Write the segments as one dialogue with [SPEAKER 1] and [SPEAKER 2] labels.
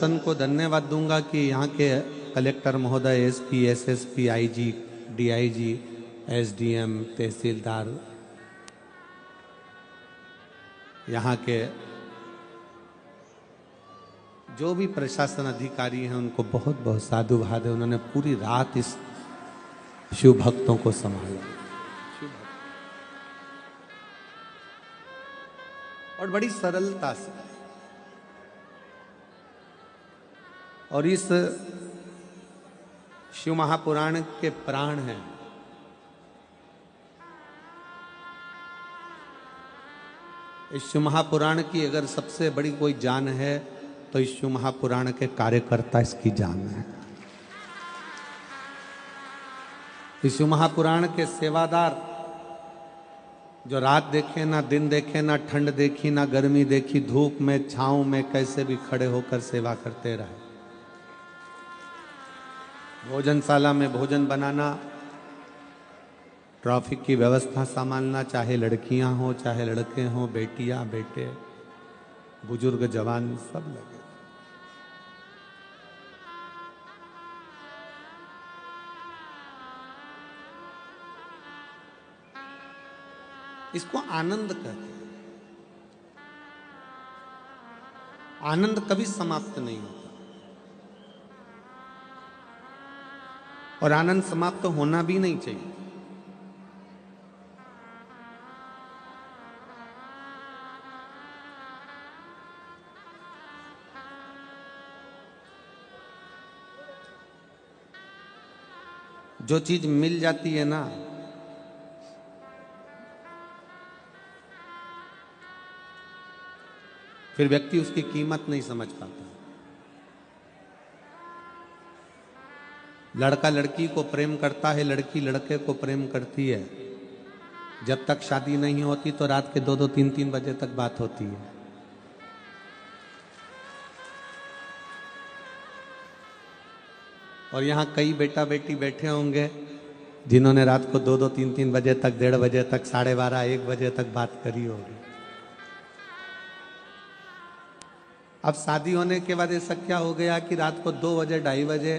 [SPEAKER 1] प्रशासन को धन्यवाद दूंगा कि यहाँ के कलेक्टर महोदय, SP, SSP, IG, DIG, SDM, tehsildar, यहाँ के जो भी प्रशासन अधिकारी हैं उनको बहुत बहुत साधुवाद है। उन्होंने पूरी रात इस शिव भक्तों को संभाला और बड़ी सरलता से। और इस शिव महापुराण के प्राण हैं। इस शिव महापुराण की अगर सबसे बड़ी कोई जान है तो इस शिव महापुराण के कार्यकर्ता इसकी जान है। इस शिव महापुराण के सेवादार जो रात देखे ना दिन देखे, ना ठंड देखी ना गर्मी देखी, धूप में छांव में कैसे भी खड़े होकर सेवा करते रहे। भोजनशाला में भोजन बनाना, ट्रैफिक की व्यवस्था संभालना, चाहे लड़कियां हो चाहे लड़के हों, बेटियां बेटे, बुजुर्ग जवान सब लगे। इसको आनंद कहते हैं। आनंद कभी समाप्त नहीं होता और आनंद समाप्त होना भी नहीं चाहिए। जो चीज मिल जाती है ना, फिर व्यक्ति उसकी कीमत नहीं समझ पाता। लड़का लड़की को प्रेम करता है, लड़की लड़के को प्रेम करती है। जब तक शादी नहीं होती तो रात के 2-2, 3-3 बजे तक बात होती है। और यहाँ कई बेटा बेटी बैठे होंगे जिन्होंने रात को 2-2, 3-3 बजे तक, 1:30 बजे तक, 12:30, 1 बजे तक बात करी होगी। अब शादी होने के बाद ऐसा क्या हो गया कि रात को 2 बजे, 2:30 बजे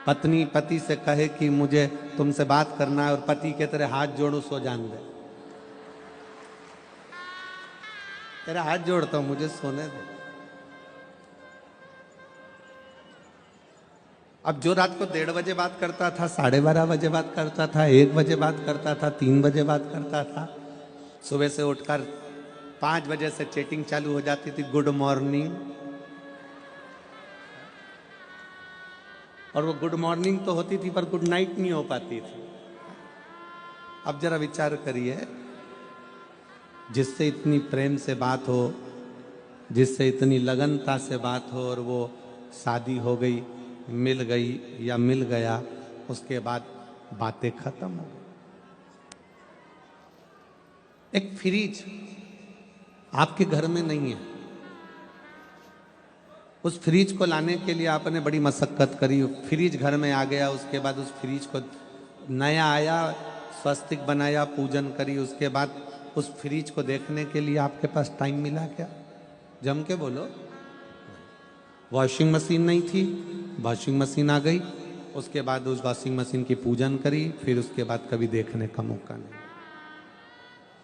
[SPEAKER 1] पत्नी पति से कहे कि मुझे तुमसे बात करना है और पति के तेरे हाथ जोड़ू, सो जान दे, तेरा हाथ जोड़ता हूं, मुझे सोने दे। अब जो रात को 1:30 बजे बात करता था, 12:30 बजे बात करता था, 1 बजे बात करता था, 3 बजे बात करता था, सुबह से उठकर 5 बजे से चैटिंग चालू हो जाती थी, गुड मॉर्निंग। और वो गुड मॉर्निंग तो होती थी पर गुड नाइट नहीं हो पाती थी। अब जरा विचार करिए, जिससे इतनी प्रेम से बात हो, जिससे इतनी लगनता से बात हो, और वो शादी हो गई, मिल गई या मिल गया, उसके बाद बातें खत्म हो गई। एक फ्रिज आपके घर में नहीं है, उस फ्रिज को लाने के लिए आपने बड़ी मशक्कत करी, फ्रिज घर में आ गया, उसके बाद उस फ्रिज को नया आया, स्वस्तिक बनाया, पूजन करी, उसके बाद उस फ्रिज को देखने के लिए आपके पास टाइम मिला क्या? जम के बोलो। वॉशिंग मशीन नहीं थी, वॉशिंग मशीन आ गई, उसके बाद उस वॉशिंग मशीन की पूजन करी, फिर उसके बाद कभी देखने का मौका नहीं।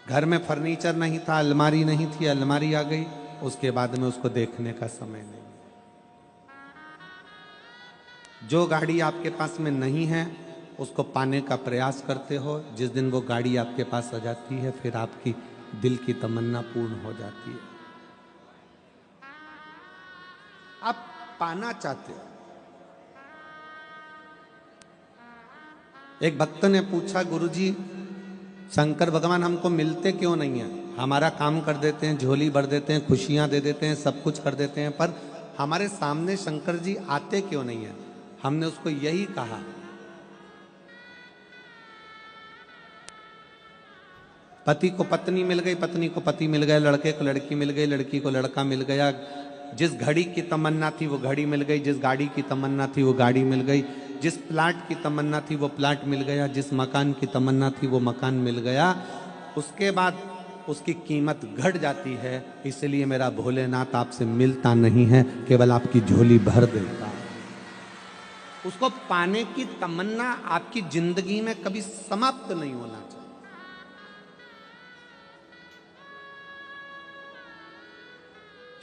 [SPEAKER 1] घर में फर्नीचर नहीं था, अलमारी नहीं थी, अलमारी आ गई, उसके बाद में उसको देखने का समय नहीं। जो गाड़ी आपके पास में नहीं है उसको पाने का प्रयास करते हो, जिस दिन वो गाड़ी आपके पास आ जाती है फिर आपकी दिल की तमन्ना पूर्ण हो जाती है। आप पाना चाहते हो। एक भक्त ने पूछा, गुरुजी शंकर भगवान हमको मिलते क्यों नहीं है? हमारा काम कर देते हैं, झोली भर देते हैं, खुशियां दे देते हैं, सब कुछ कर देते हैं, पर हमारे सामने शंकर जी आते क्यों नहीं है? हमने उसको यही कहा, पति को पत्नी मिल गई, पत्नी को पति मिल गया, लड़के को लड़की मिल गई, लड़की को लड़का मिल गया, जिस घड़ी की तमन्ना थी वो घड़ी मिल गई, जिस गाड़ी की तमन्ना थी वो गाड़ी मिल गई, जिस प्लाट की तमन्ना थी वो प्लाट मिल गया, जिस मकान की तमन्ना थी वो मकान मिल गया। उसके बाद उसकी कीमत घट जाती है। इसलिए मेरा भोलेनाथ आपसे मिलता नहीं है, केवल आपकी झोली भर देता है। उसको पाने की तमन्ना आपकी जिंदगी में कभी समाप्त नहीं होना चाहिए।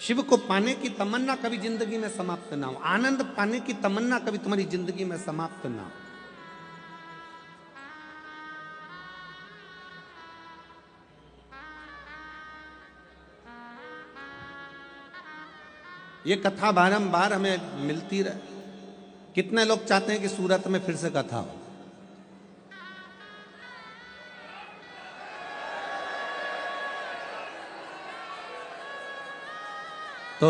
[SPEAKER 1] शिव को पाने की तमन्ना कभी जिंदगी में समाप्त ना हो। आनंद पाने की तमन्ना कभी तुम्हारी जिंदगी में समाप्त ना हो। ये कथा बारंबार हमें मिलती रहे। कितने लोग चाहते हैं कि सूरत में फिर से कथा हो। तो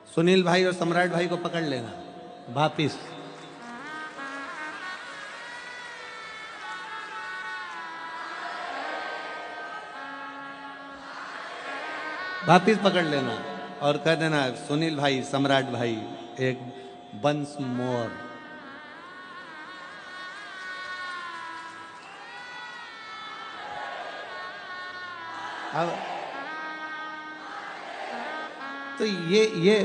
[SPEAKER 1] सुनील भाई और सम्राट भाई को पकड़ लेना वापिस। वापिस पकड़ लेना और कह देना सुनील भाई, सम्राट भाई, एक वंस मोर। अब तो ये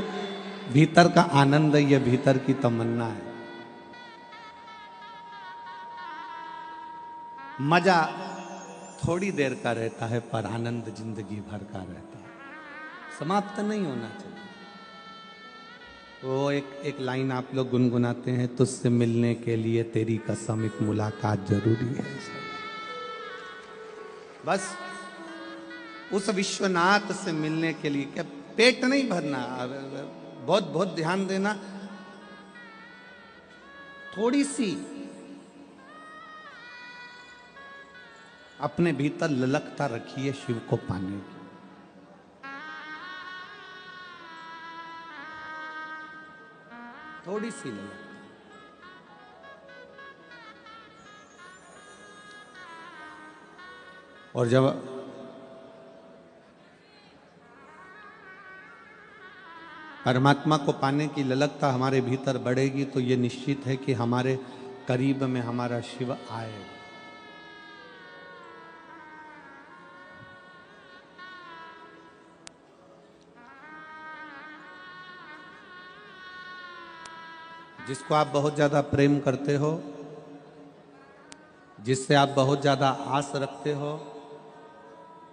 [SPEAKER 1] भीतर का आनंद है, ये भीतर की तमन्ना है। मजा थोड़ी देर का रहता है, पर आनंद जिंदगी भर का रहता है, समाप्त नहीं होना चाहिए। वो एक लाइन आप लोग गुनगुनाते हैं, तुझसे मिलने के लिए तेरी कसम एक मुलाकात जरूरी है। बस उस विश्वनाथ से मिलने के लिए क्या पेट नहीं भरना, बहुत बहुत ध्यान देना। थोड़ी सी अपने भीतर ललकता रखिए शिव को पाने की। थोड़ी सी ललक। और जब परमात्मा को पाने की ललकता हमारे भीतर बढ़ेगी, तो ये निश्चित है कि हमारे करीब में हमारा शिव आएगा। जिसको आप बहुत ज्यादा प्रेम करते हो, जिससे आप बहुत ज्यादा आस रखते हो,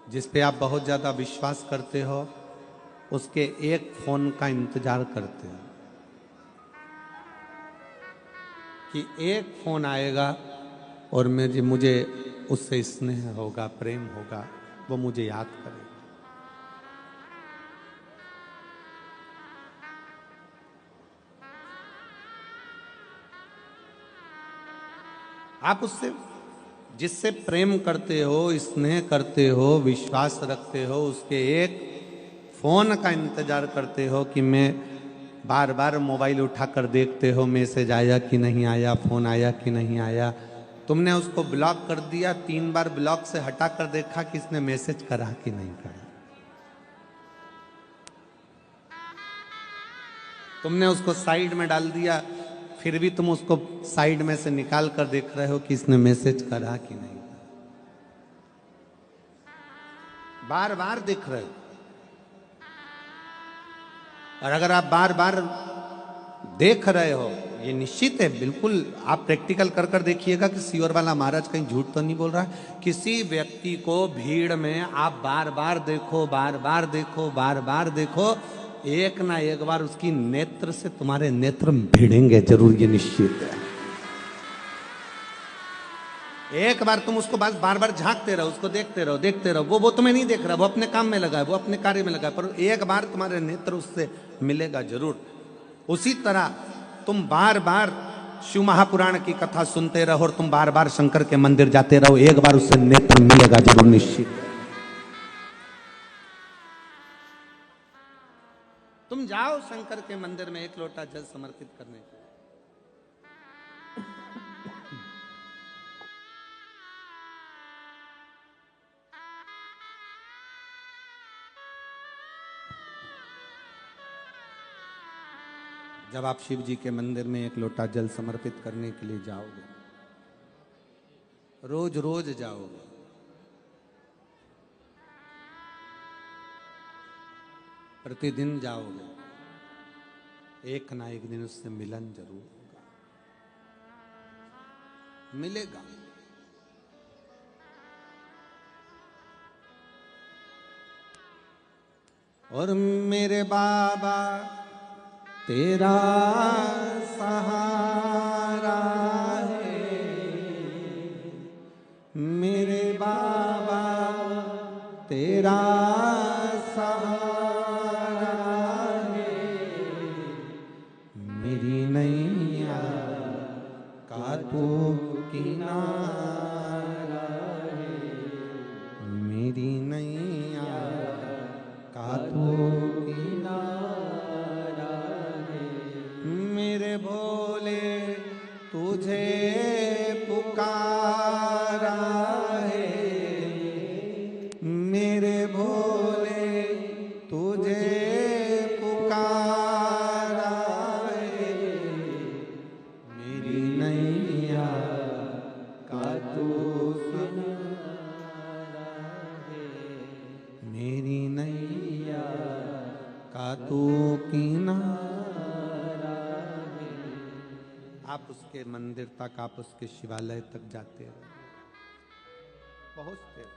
[SPEAKER 1] जिस पे आप बहुत ज्यादा विश्वास करते हो, उसके एक फोन का इंतजार करते हो कि एक फोन आएगा और मुझे उससे स्नेह होगा, प्रेम होगा, वो मुझे याद करेगा। आप उससे जिससे प्रेम करते हो, स्नेह करते हो, विश्वास रखते हो, उसके एक फोन का इंतजार करते हो कि मैं बार बार मोबाइल उठाकर देखते हो मैसेज आया कि नहीं आया, फोन आया कि नहीं आया। तुमने उसको ब्लॉक कर दिया, 3 बार ब्लॉक से हटा कर देखा कि इसने मैसेज करा कि नहीं करा। तुमने उसको साइड में डाल दिया, फिर भी तुम उसको साइड में से निकाल कर देख रहे हो कि इसने मैसेज करा कि नहीं। बार बार देख रहे हो। और अगर आप बार बार देख रहे हो, ये निश्चित है, बिल्कुल आप प्रैक्टिकल कर कर देखिएगा कि सीवर वाला महाराज कहीं झूठ तो नहीं बोल रहा है। किसी व्यक्ति को भीड़ में आप बार बार देखो, बार बार देखो, बार बार देखो, एक ना एक बार उसकी नेत्र से तुम्हारे नेत्र भिड़ेंगे जरूर, ये निश्चित है। एक बार तुम उसको बस बार बार झांकते रहो, उसको देखते रहो, देखते रहो, वो तुम्हें नहीं देख रहा, वो अपने काम में लगा है, वो अपने कार्य में लगा है, पर एक बार तुम्हारे नेत्र उससे मिलेगा जरूर। उसी तरह तुम बार बार शिव महापुराण की कथा सुनते रहो और तुम बार बार शंकर के मंदिर जाते रहो, एक बार उससे नेत्र मिलेगा जरूर, निश्चित। तुम जाओ शंकर के मंदिर में एक लोटा जल समर्पित करने के लिए। जब आप शिव जी के मंदिर में एक लोटा जल समर्पित करने के लिए जाओगे, रोज रोज जाओगे, प्रतिदिन जाओगे, एक ना एक दिन उससे मिलन जरूर होगा, मिलेगा। और मेरे बाबा तेरा सहारा है, मेरे बाबा तेरा सहारा है, मेरी नैया का तू किनारा है, मेरी नैया का तू किनारा है, मेरे भोले तुझे पुकारा है, मेरे भोले तुझे पुकारा है, मेरी नैया का तू किनारा है, मेरी नैया का तू किनारा है। आप उसके मंदिर तक, आप उसके शिवालय तक जाते रहे, पहुंचते रहे।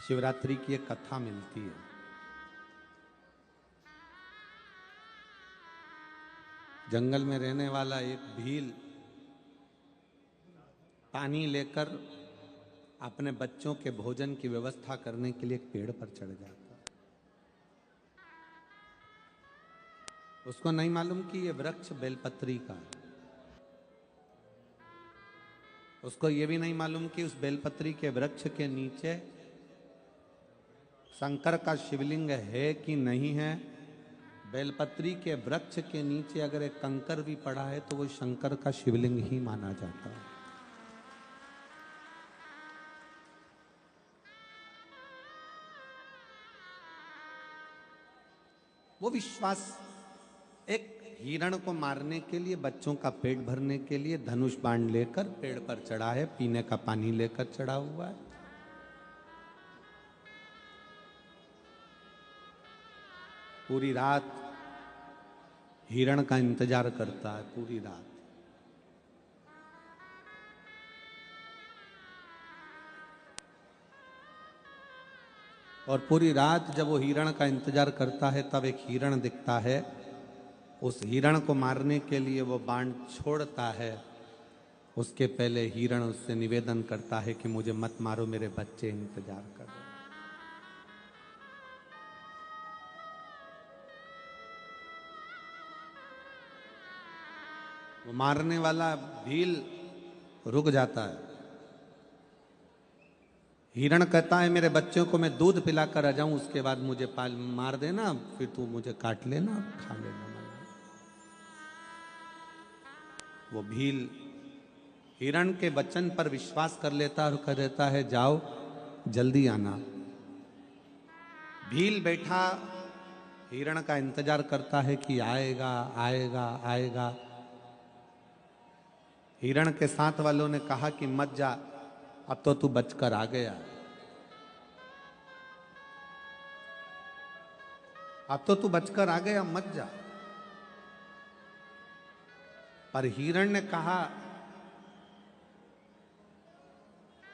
[SPEAKER 1] शिवरात्रि की एक कथा मिलती है। जंगल में रहने वाला एक भील पानी लेकर अपने बच्चों के भोजन की व्यवस्था करने के लिए एक पेड़ पर चढ़ जाता। उसको नहीं मालूम कि ये वृक्ष बेलपत्री का है। उसको ये भी नहीं मालूम कि उस बेलपत्री के वृक्ष के नीचे शंकर का शिवलिंग है कि नहीं है। बेलपत्री के वृक्ष के नीचे अगर एक कंकर भी पड़ा है तो वो शंकर का शिवलिंग ही माना जाता है। वो विश्वास एक हिरण को मारने के लिए, बच्चों का पेट भरने के लिए धनुष बाण लेकर पेड़ पर चढ़ा है, पीने का पानी लेकर चढ़ा हुआ है। पूरी रात हिरण का इंतजार करता है, पूरी रात। और पूरी रात जब वो हिरण का इंतजार करता है तब एक हिरण दिखता है। उस हिरण को मारने के लिए वो बाण छोड़ता है। उसके पहले हिरण उससे निवेदन करता है कि मुझे मत मारो, मेरे बच्चे इंतजार कर रहे हैं। वो मारने वाला भील रुक जाता है। हिरण कहता है मेरे बच्चों को मैं दूध पिलाकर आ जाऊं, उसके बाद मुझे मार देना, फिर तू मुझे काट लेना, खा लेना। वो भील हिरण के वचन पर विश्वास कर लेता और कह देता है जाओ जल्दी आना। भील बैठा हिरण का इंतजार करता है कि आएगा आएगा आएगा। हिरण के साथ वालों ने कहा कि मत जा, अब तो तू बचकर आ गया, अब तो तू बचकर आ गया, मत जा। पर हिरण ने कहा,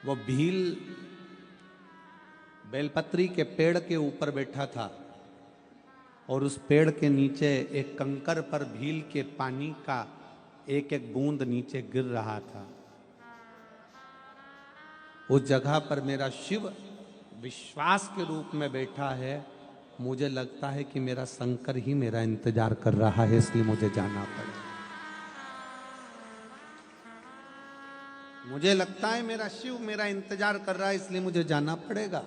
[SPEAKER 1] वो भील बेलपत्री के पेड़ के ऊपर बैठा था और उस पेड़ के नीचे एक कंकर पर भील के पानी का एक एक बूंद नीचे गिर रहा था। उस जगह पर मेरा शिव विश्वास के रूप में बैठा है। मुझे लगता है कि मेरा शंकर ही मेरा इंतजार कर रहा है, इसलिए मुझे जाना पड़ेगा। मुझे लगता है मेरा शिव मेरा इंतजार कर रहा है, इसलिए मुझे जाना पड़ेगा।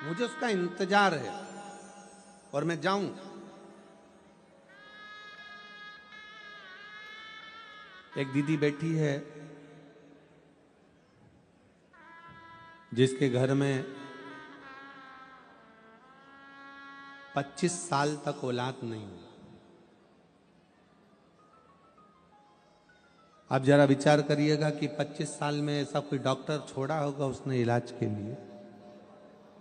[SPEAKER 1] मुझे उसका इंतजार है और मैं जाऊं। एक दीदी बैठी है जिसके घर में 25 साल तक औलाद नहीं हुई। आप जरा विचार करिएगा कि 25 साल में ऐसा कोई डॉक्टर छोड़ा होगा उसने इलाज के लिए?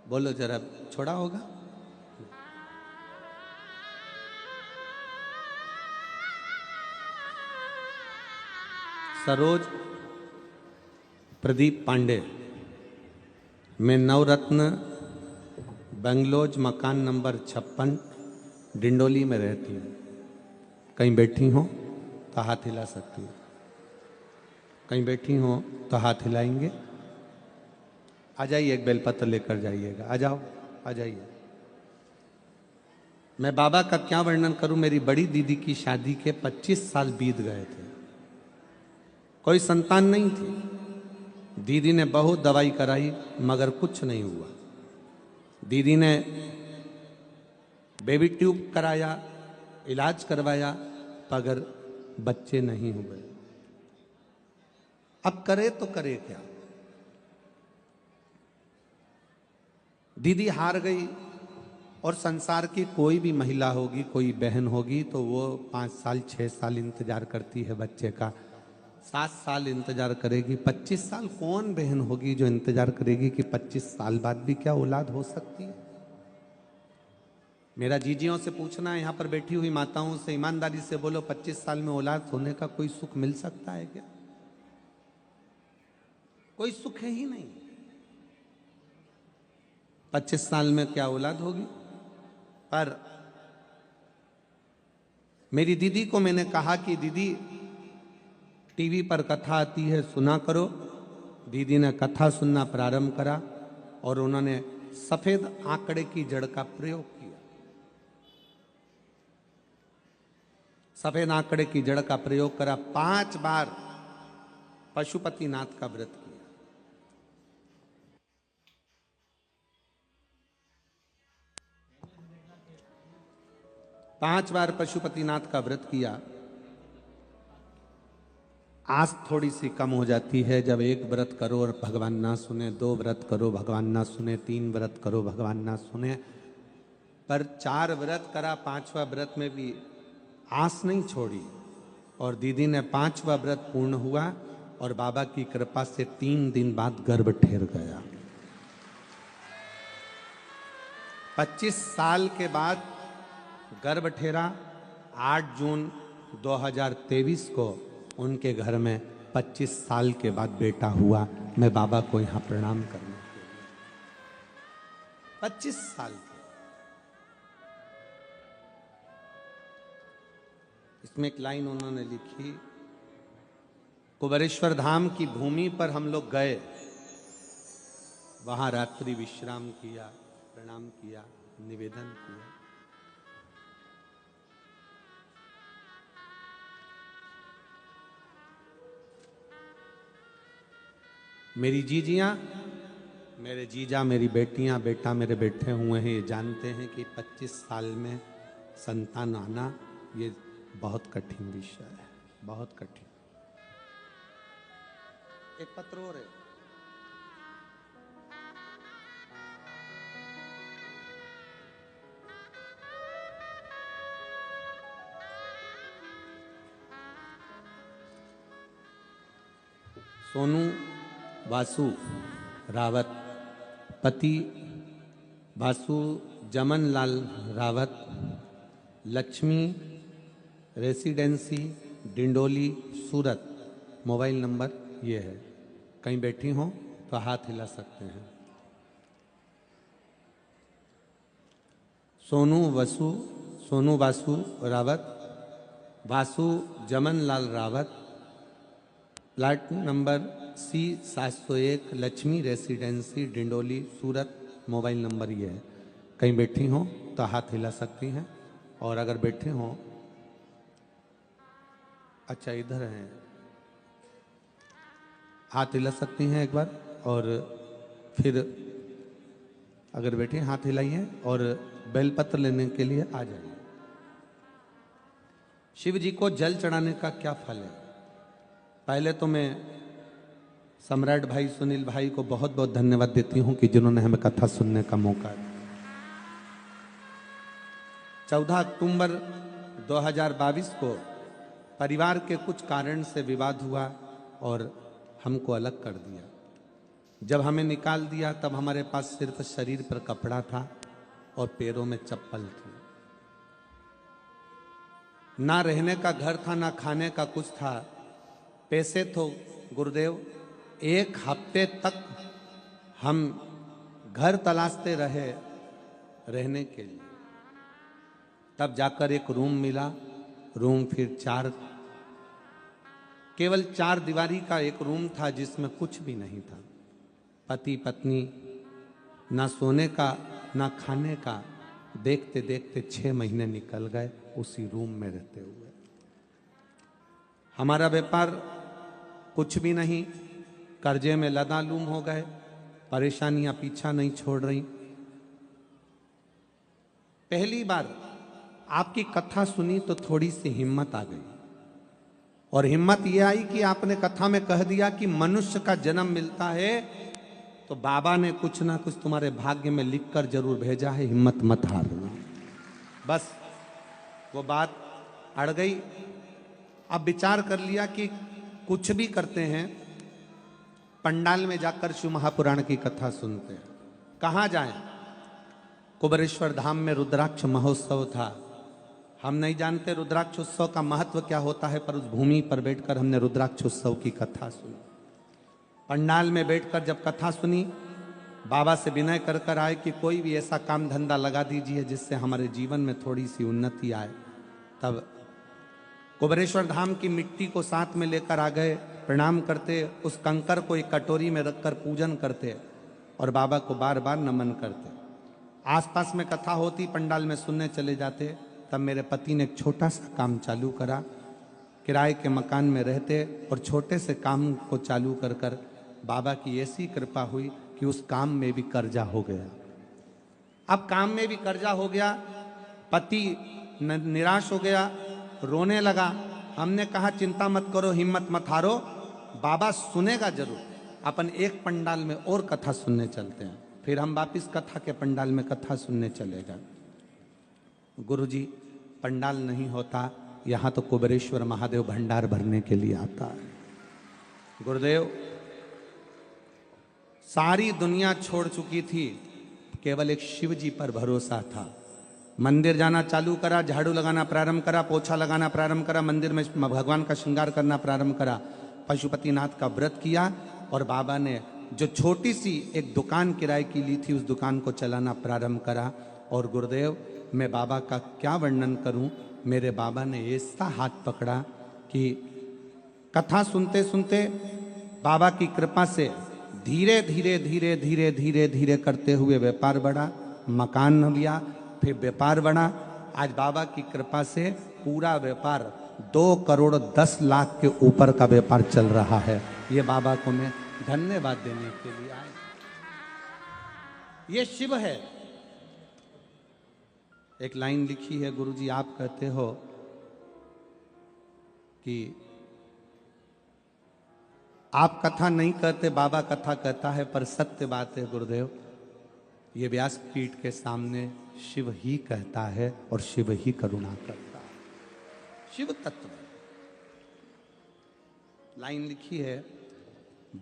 [SPEAKER 1] बोलो जरा, छोड़ा होगा? सरोज प्रदीप पांडे, मैं नवरत्न बंगलोज मकान नंबर 56 डिंडोली में रहती हूँ। कहीं बैठी हो तो हाथ हिला सकती हो, कहीं बैठी हो तो हाथ हिलाएंगे। आ जाइए, एक बेलपत्र लेकर जाइएगा। आ जाओ, आ जाइए। मैं बाबा का क्या वर्णन करूं। मेरी बड़ी दीदी की शादी के 25 साल बीत गए थे, कोई संतान नहीं थी। दीदी ने बहुत दवाई कराई मगर कुछ नहीं हुआ। दीदी ने बेबी ट्यूब कराया, इलाज करवाया, मगर बच्चे नहीं हुए। अब करे तो करे क्या? दीदी हार गई। और संसार की कोई भी महिला होगी, कोई बहन होगी, तो वो 5 साल 6 साल इंतजार करती है बच्चे का, 7 साल इंतजार करेगी। 25 साल कौन बहन होगी जो इंतजार करेगी कि 25 साल बाद भी क्या औलाद हो सकती है? मेरा जीजियों से पूछना है, यहाँ पर बैठी हुई माताओं से, ईमानदारी से बोलो, 25 साल में औलाद होने का कोई सुख मिल सकता है क्या? कोई सुख है ही नहीं। 25 साल में क्या औलाद होगी? पर मेरी दीदी को मैंने कहा कि दीदी टीवी पर कथा आती है, सुना करो। दीदी ने कथा सुनना प्रारंभ करा और उन्होंने सफेद आंकड़े की जड़ का प्रयोग किया। सफेद आंकड़े की जड़ का प्रयोग करा। 5 बार पशुपतिनाथ का व्रत किया। 5 बार पशुपतिनाथ का व्रत किया। आस थोड़ी सी कम हो जाती है जब एक व्रत करो और भगवान ना सुने, 2 व्रत करो भगवान ना सुने, 3 व्रत करो भगवान ना सुने। पर 4 व्रत करा, 5वां व्रत में भी आस नहीं छोड़ी और दीदी ने 5वां व्रत पूर्ण हुआ और बाबा की कृपा से 3 दिन बाद गर्भ ठहर गया। 25 साल के बाद गर्भ ठहरा। 8 जून 2023 को उनके घर में 25 साल के बाद बेटा हुआ। मैं बाबा को यहां प्रणाम करने के लिए 25 साल के। इसमें एक लाइन उन्होंने लिखी, कुबेरेश्वर धाम की भूमि पर हम लोग गए, वहां रात्रि विश्राम किया, प्रणाम किया, निवेदन किया। मेरी जीजियां, मेरे जीजा, मेरी बेटियां, बेटा मेरे बैठे हुए हैं, ये जानते हैं कि 25 साल में संतान आना ये बहुत कठिन विषय है, बहुत कठिन। एक पत्र और है। सोनू वासु रावत, पति Vasu Jaman Lal Rawat, Lakshmi residency Dindoli Surat. Mobile number ये है। कहीं बैठी हो तो हाथ हिला सकते हैं। Sonu Vasu Rawat, Vasu Jaman Lal Rawat, plot number C701, Laxmi residency Dindoli Surat. Mobile number ये है। कहीं बैठी हो तो हाथ हिला सकती हैं और अगर बैठे हो, अच्छा इधर हैं, हाथ हिला सकती हैं एक बार और फिर अगर बैठे हाथ हिलाइए और बेलपत्र लेने के लिए आ जाइए। शिव जी को जल चढ़ाने का क्या फल है? पहले तो मैं सम्राट भाई सुनील भाई को बहुत बहुत धन्यवाद देती हूं कि जिन्होंने हमें कथा सुनने का मौका दिया। 14 अक्टूबर 2022 को परिवार के कुछ कारण से विवाद हुआ और हमको अलग कर दिया। जब हमें निकाल दिया तब हमारे पास सिर्फ शरीर पर कपड़ा था और पैरों में चप्पल थी। ना रहने का घर था, ना खाने का कुछ था। पैसे तो गुरुदेव 1 हफ्ते तक हम घर तलाशते रहे रहने के लिए, तब जाकर एक रूम मिला। रूम फिर केवल 4 दीवारी का एक रूम था जिसमें कुछ भी नहीं था। पति पत्नी, ना सोने का ना खाने का। देखते देखते 6 महीने निकल गए उसी रूम में रहते हुए। हमारा व्यापार कुछ भी नहीं, कर्जे में लदालूम हो गए। परेशानियां पीछा नहीं छोड़ रही। पहली बार आपकी कथा सुनी तो थोड़ी सी हिम्मत आ गई, और हिम्मत यह आई कि आपने कथा में कह दिया कि मनुष्य का जन्म मिलता है तो बाबा ने कुछ ना कुछ तुम्हारे भाग्य में लिखकर जरूर भेजा है, हिम्मत मत हारना। बस वो बात अड़ गई। अब विचार कर लिया कि कुछ भी करते हैं, पंडाल में जाकर शिव महापुराण की कथा सुनते हैं। कहाँ जाएं? कुबेरेश्वर धाम में रुद्राक्ष महोत्सव था। हम नहीं जानते रुद्राक्ष उत्सव का महत्व क्या होता है, पर उस भूमि पर बैठकर हमने रुद्राक्ष उत्सव की कथा सुनी। पंडाल में बैठकर जब कथा सुनी, बाबा से विनय कर कर आए कि कोई भी ऐसा काम धंधा लगा दीजिए जिससे हमारे जीवन में थोड़ी सी उन्नति आए। तब कुबेरेश्वर धाम की मिट्टी को साथ में लेकर आ गए। प्रणाम करते, उस कंकर को एक कटोरी में रखकर पूजन करते और बाबा को बार बार नमन करते। आसपास में कथा होती, पंडाल में सुनने चले जाते। तब मेरे पति ने एक छोटा सा काम चालू करा। किराए के मकान में रहते और छोटे से काम को चालू कर कर बाबा की ऐसी कृपा हुई कि उस काम में भी कर्जा हो गया। अब काम में भी कर्जा हो गया, पति निराश हो गया, रोने लगा। हमने कहा चिंता मत करो, हिम्मत मत हारो, बाबा सुनेगा जरूर। अपन एक पंडाल में और कथा सुनने चलते हैं। फिर हम वापिस कथा के पंडाल में कथा सुनने चले गए। गुरुजी, पंडाल नहीं होता, यहाँ तो कुबेरेश्वर महादेव भंडार भरने के लिए आता है। गुरुदेव, सारी दुनिया छोड़ चुकी थी, केवल एक शिव जी पर भरोसा था। मंदिर जाना चालू करा, झाड़ू लगाना प्रारंभ करा, पोछा लगाना प्रारंभ करा, मंदिर में भगवान का श्रृंगार करना प्रारंभ करा, पशुपतिनाथ का व्रत किया, और बाबा ने जो छोटी सी एक दुकान किराए की ली थी उस दुकान को चलाना प्रारंभ करा। और गुरुदेव, मैं बाबा का क्या वर्णन करूं, मेरे बाबा ने ऐसा हाथ पकड़ा कि कथा सुनते सुनते बाबा की कृपा से धीरे धीरे धीरे धीरे धीरे धीरे करते हुए व्यापार बढ़ा, मकान लिया, फिर व्यापार बढ़ा। आज बाबा की कृपा से पूरा व्यापार 2 करोड़ 10 लाख के ऊपर का व्यापार चल रहा है। ये बाबा को मैं धन्यवाद देने के लिए आया। ये शिव है। एक लाइन लिखी है, गुरुजी आप कहते हो कि आप कथा नहीं कहते, बाबा कथा कहता है, पर सत्य बात है गुरुदेव, ये व्यासपीठ के सामने शिव ही कहता है और शिव ही करुणा करता है। शिव तत्व लाइन लिखी है,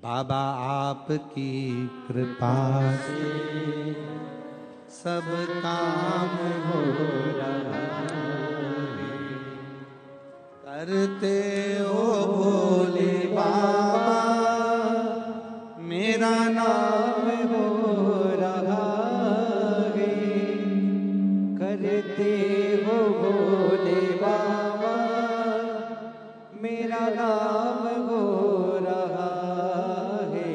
[SPEAKER 1] बाबा आपकी कृपा से सब काम हो रहा है, करते हो भोले बाबा मेरा नाम हो रहा है,
[SPEAKER 2] करते हो भोले बाबा मेरा नाम हो रहा है,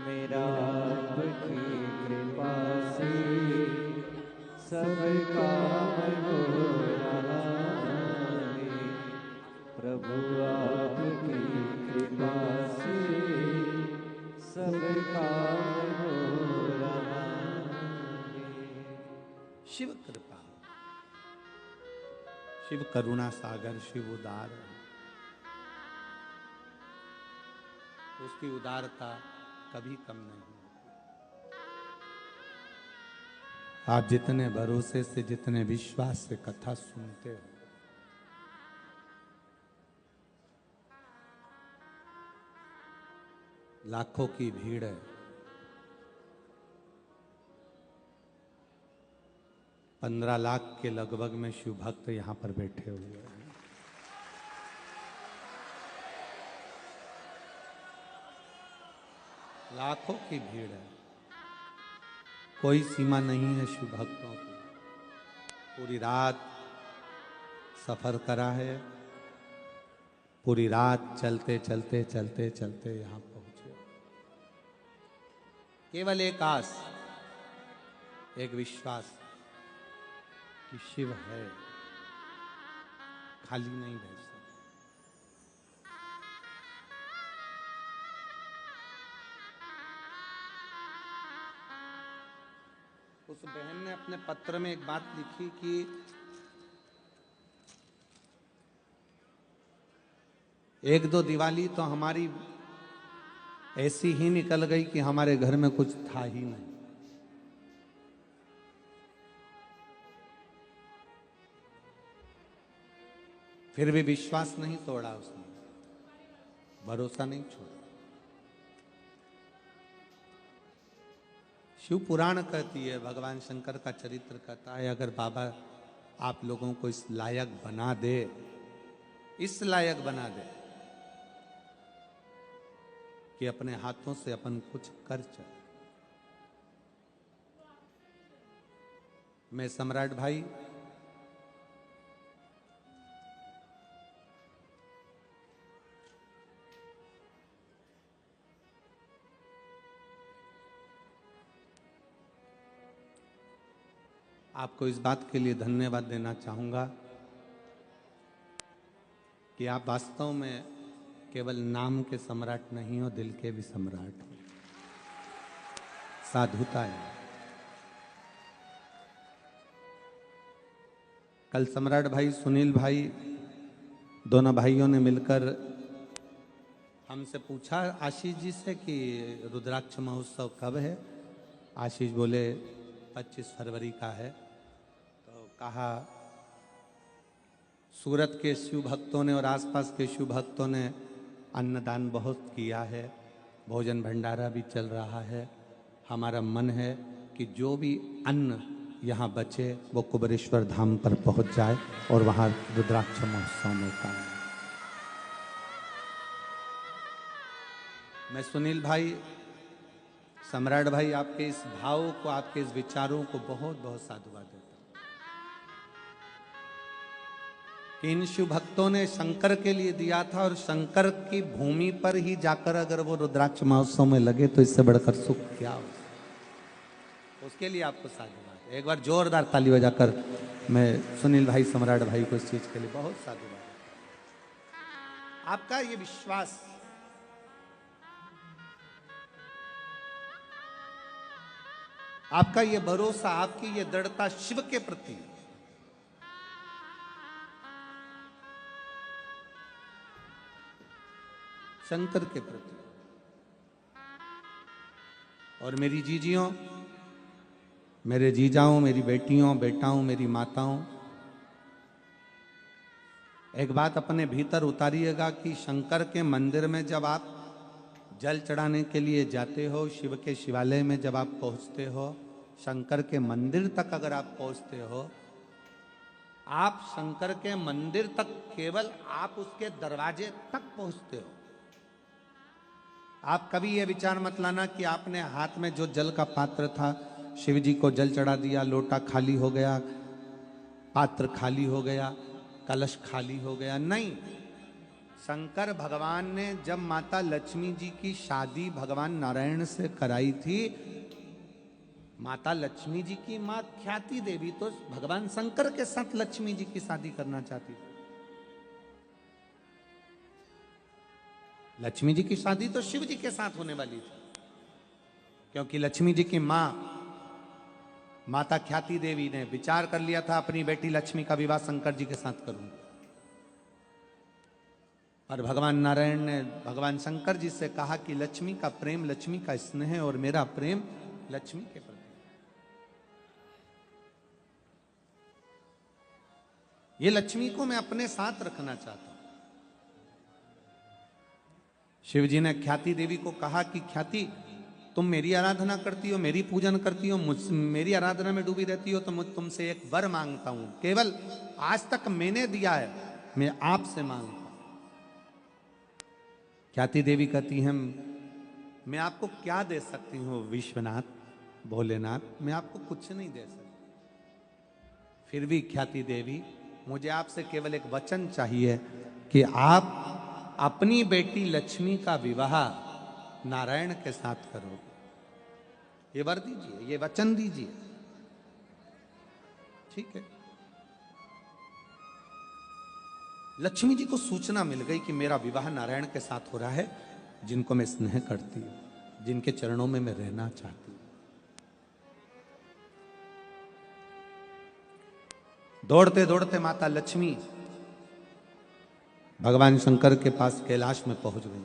[SPEAKER 2] मेरा आपकी कृपा से सब काम हो रहा है, प्रभु आपकी कृपा से सब काम हो रहा है।
[SPEAKER 1] शिव कृपा, शिव करुणा सागर, शिव उदार। उसकी उदारता कभी कम नहीं होती। आप जितने भरोसे से, जितने विश्वास से कथा सुनते हो, लाखों की भीड़ है, 15 लाख के लगभग में शिव भक्त यहां पर बैठे हुए हैं। लाखों की भीड़ है, कोई सीमा नहीं है शिव भक्तों की। पूरी रात सफर करा है, पूरी रात चलते चलते चलते चलते यहां पहुंचे। केवल एक आस, एक विश्वास कि शिव है, खाली नहीं भेज सकता। उस बहन ने अपने पत्र में एक बात लिखी कि एक दो दिवाली तो हमारी ऐसी ही निकल गई कि हमारे घर में कुछ था ही नहीं। फिर भी विश्वास नहीं तोड़ा उसने, भरोसा नहीं छोड़ा। शिव पुराण कहती है, भगवान शंकर का चरित्र कहता है, अगर बाबा आप लोगों को इस लायक बना दे, इस लायक बना दे कि अपने हाथों से अपन कुछ कर चले। मैं सम्राट भाई आपको इस बात के लिए धन्यवाद देना चाहूंगा कि आप वास्तव में केवल नाम के सम्राट नहीं हो, दिल के भी सम्राट हो। साधुता है। कल सम्राट भाई, सुनील भाई, दोनों भाइयों ने मिलकर हमसे पूछा आशीष जी से कि रुद्राक्ष महोत्सव कब है। आशीष बोले 25 फरवरी का है। तो कहा सूरत के शिव भक्तों ने और आसपास के शिव भक्तों ने अन्नदान बहुत किया है, भोजन भंडारा भी चल रहा है। हमारा मन है कि जो भी अन्न यहाँ बचे वो कुबेरेश्वर धाम पर पहुँच जाए और वहाँ रुद्राक्ष महोत्सव में काम। मैं सुनील भाई, सम्राट भाई, आपके इस भाव को, आपके इस विचारों को बहुत बहुत साधुवाद देता हूं कि इन शिव भक्तों ने शंकर के लिए दिया था और शंकर की भूमि पर ही जाकर अगर वो रुद्राक्ष महोत्सव में लगे तो इससे बढ़कर सुख क्या हो। उसके लिए आपको साधुवाद। एक बार जोरदार ताली बजाकर मैं सुनील भाई, सम्राट भाई को इस चीज के लिए बहुत साधुवाद। आपका ये विश्वास, आपका ये भरोसा, आपकी ये दृढ़ता शिव के प्रति, शंकर के प्रति, और मेरी जीजियों, मेरे जीजाओं, मेरी बेटियों, बेटाओं, मेरी माताओं, एक बात अपने भीतर उतारिएगा कि शंकर के मंदिर में जब आप जल चढ़ाने के लिए जाते हो, शिव के शिवालय में जब आप पहुंचते हो, शंकर के मंदिर तक अगर आप पहुंचते हो, आप शंकर के मंदिर तक केवल आप उसके दरवाजे तक पहुंचते हो। आप कभी ये विचार मत लाना कि आपने हाथ में जो जल का पात्र था, शिव जी को जल चढ़ा दिया, लोटा खाली हो गया, पात्र खाली हो गया, कलश खाली हो गया। नहीं, शंकर भगवान ने जब माता लक्ष्मी जी की शादी भगवान नारायण से कराई थी, माता लक्ष्मी जी की मां ख्याति देवी तो भगवान शंकर के साथ लक्ष्मी जी की शादी करना चाहती थी। लक्ष्मी जी की शादी तो शिव जी के साथ होने वाली थी, क्योंकि लक्ष्मी जी की मां माता ख्याति देवी ने विचार कर लिया था अपनी बेटी लक्ष्मी का विवाह शंकर जी के साथ करूंगी। और भगवान नारायण ने भगवान शंकर जी से कहा कि लक्ष्मी का प्रेम, लक्ष्मी का स्नेह और मेरा प्रेम लक्ष्मी के प्रति। ये लक्ष्मी को मैं अपने साथ रखना चाहता हूं। शिव जी ने ख्याति देवी को कहा कि ख्याति, तुम मेरी आराधना करती हो, मेरी पूजन करती हो, मेरी आराधना में डूबी रहती हो, तो मुझ तुमसे एक वर मांगता हूं। केवल आज तक मैंने दिया है, मैं आपसे मांगता हूं। ख्याति देवी कहती हैं, मैं आपको क्या दे सकती हूँ विश्वनाथ, भोलेनाथ, मैं आपको कुछ नहीं दे सकती। फिर भी ख्याति देवी, मुझे आपसे केवल एक वचन चाहिए कि आप अपनी बेटी लक्ष्मी का विवाह नारायण के साथ करोगे। ये वर दीजिए, ये वचन दीजिए। ठीक है। लक्ष्मी जी को सूचना मिल गई कि मेरा विवाह नारायण के साथ हो रहा है, जिनको मैं स्नेह करती हूं, जिनके चरणों में मैं रहना चाहती हूं। दौड़ते दौड़ते माता लक्ष्मी भगवान शंकर के पास कैलाश में पहुंच गई।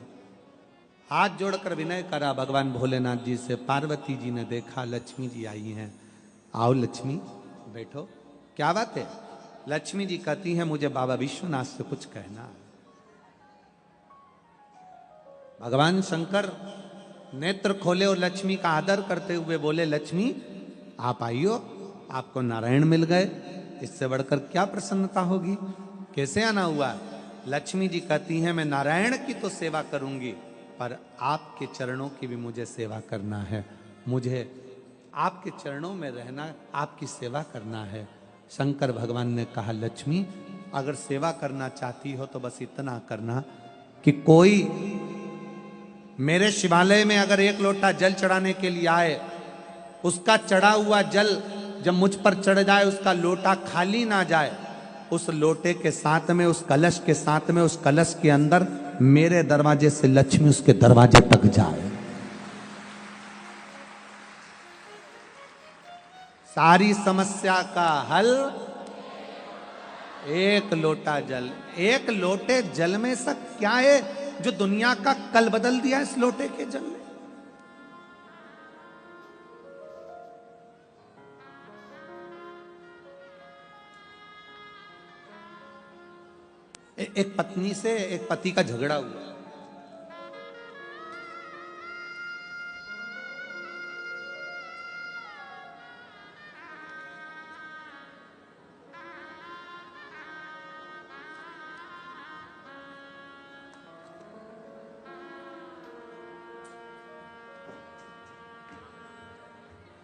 [SPEAKER 1] हाथ जोड़कर विनय करा भगवान भोलेनाथ जी से। पार्वती जी ने देखा लक्ष्मी जी आई हैं। आओ लक्ष्मी, बैठो। क्या बात है? लक्ष्मी जी कहती हैं, मुझे बाबा विश्वनाथ से कुछ कहना है। भगवान शंकर नेत्र खोले और लक्ष्मी का आदर करते हुए बोले, लक्ष्मी आप आइयो, आपको नारायण मिल गए, इससे बढ़कर क्या प्रसन्नता होगी? कैसे आना हुआ? लक्ष्मी जी कहती हैं, मैं नारायण की तो सेवा करूंगी, पर आपके चरणों की भी मुझे सेवा करना है। मुझे आपके चरणों में रहना, आपकी सेवा करना है। शंकर भगवान ने कहा, लक्ष्मी अगर सेवा करना चाहती हो तो बस इतना करना कि कोई मेरे शिवालय में अगर एक लोटा जल चढ़ाने के लिए आए, उसका चढ़ा हुआ जल जब मुझ पर चढ़ जाए, उसका लोटा खाली ना जाए, उस लोटे के साथ में, उस कलश के साथ में, उस कलश के अंदर मेरे दरवाजे से लक्ष्मी उसके दरवाजे तक जाए। सारी समस्या का हल एक लोटा जल। एक लोटे जल में सब क्या है जो दुनिया का कल बदल दिया इस लोटे के जल ने? एक पत्नी से एक पति का झगड़ा हुआ।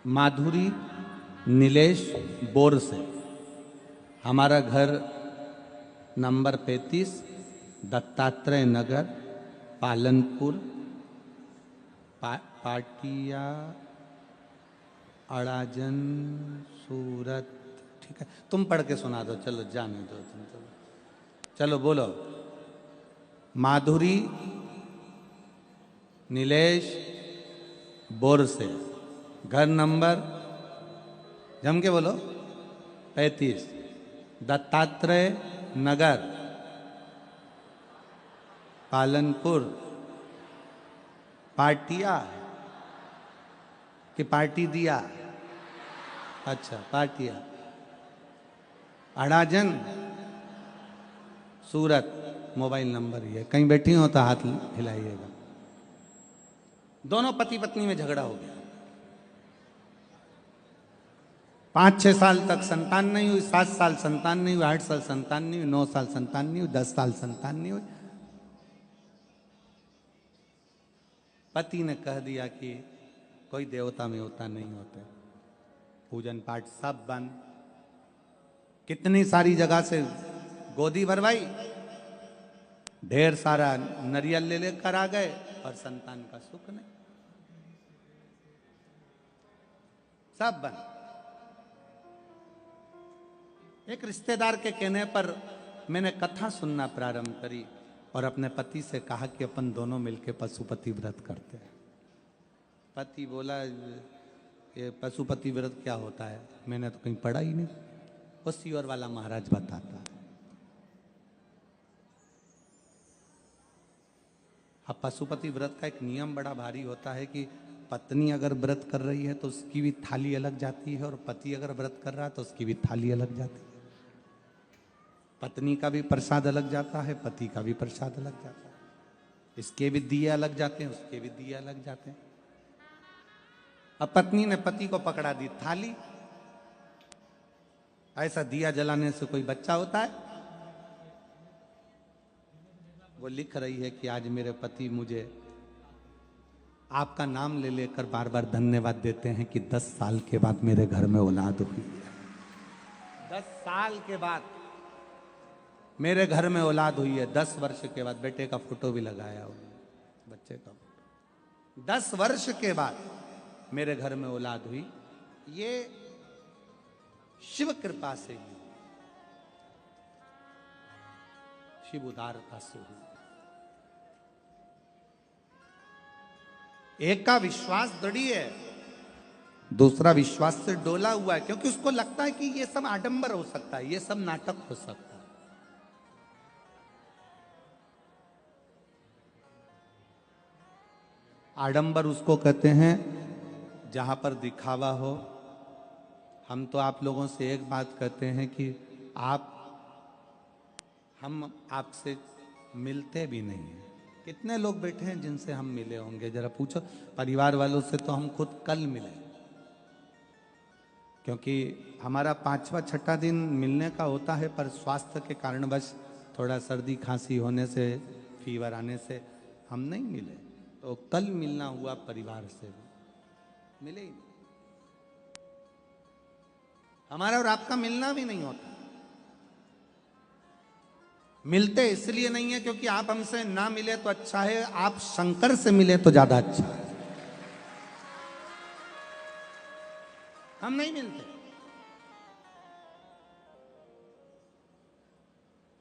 [SPEAKER 1] माधुरी नीलेश बोर से। हमारा घर नंबर 35 दत्तात्रेय नगर, पालनपुर, पाटिया, अड़ाजन, सूरत। ठीक है, तुम पढ़ के सुना दो, चलो जाने दो तुम। चलो बोलो। माधुरी नीलेश बोर से, घर नंबर, जम के बोलो, 35 दत्तात्रेय नगर, पालनपुर, पाटिया कि पार्टी दिया? अच्छा, पाटिया, अड़ाजन, सूरत। मोबाइल नंबर ये, कहीं बैठी हो तो हाथ हिलाइएगा। दोनों पति पत्नी में झगड़ा हो गया। 5-6 साल तक संतान नहीं हुई, 7 साल संतान नहीं हुई, 8 साल संतान नहीं हुई, 9 साल संतान नहीं हुई, 10 साल संतान नहीं हुई। पति ने कह दिया कि कोई देवता में होता नहीं होते, पूजन पाठ सब बंद। कितनी सारी जगह से गोदी भरवाई, ढेर सारा नरियल ले लेकर आ गए, और संतान का सुख नहीं, सब बंद। एक रिश्तेदार के कहने पर मैंने कथा सुनना प्रारंभ करी और अपने पति से कहा कि अपन दोनों मिलकर पशुपति व्रत करते हैं। पति बोला, ये पशुपति व्रत क्या होता है? मैंने तो कहीं पढ़ा ही नहीं। वो सीवर वाला महाराज बताता है। अब पशुपति व्रत का एक नियम बड़ा भारी होता है कि पत्नी अगर व्रत कर रही है तो उसकी भी थाली अलग जाती है, और पति अगर व्रत कर रहा है तो उसकी भी थाली अलग जाती है। पत्नी का भी प्रसाद अलग जाता है, पति का भी प्रसाद अलग जाता है। इसके भी दिए अलग जाते हैं, उसके भी दिए अलग जाते हैं। अब पत्नी ने पति को पकड़ा दी थाली। ऐसा दिया जलाने से कोई बच्चा होता है? वो लिख रही है कि आज मेरे पति मुझे आपका नाम ले लेकर बार बार धन्यवाद देते हैं कि 10 साल के बाद मेरे घर में औलाद हुई है। 10 साल के बाद मेरे घर में औलाद हुई है। 10 वर्ष के बाद बेटे का फोटो भी लगाया उन्होंने, बच्चे का फोटो। 10 वर्ष के बाद मेरे घर में औलाद हुई। ये शिव कृपा से हुई, शिव उदारता से हुई। एक का विश्वास दृढ़ है, दूसरा विश्वास से डोला हुआ है, क्योंकि उसको लगता है कि ये सब आडंबर हो सकता है, ये सब नाटक हो सकता है। आडंबर उसको कहते हैं जहां पर दिखावा हो। हम तो आप लोगों से एक बात कहते हैं कि हम आपसे मिलते भी नहीं हैं। कितने लोग बैठे हैं जिनसे हम मिले होंगे? जरा पूछो। परिवार वालों से तो हम खुद कल मिले, क्योंकि हमारा 5वां 6ठा दिन मिलने का होता है, पर स्वास्थ्य के कारणवश थोड़ा सर्दी खांसी होने से, फीवर आने से हम नहीं मिले। तो कल मिलना हुआ परिवार से, मिले ही नहीं। हमारा और आपका मिलना भी नहीं होता। मिलते इसलिए नहीं है क्योंकि आप हमसे ना मिले तो अच्छा है, आप शंकर से मिले तो ज्यादा अच्छा है। हम नहीं मिलते।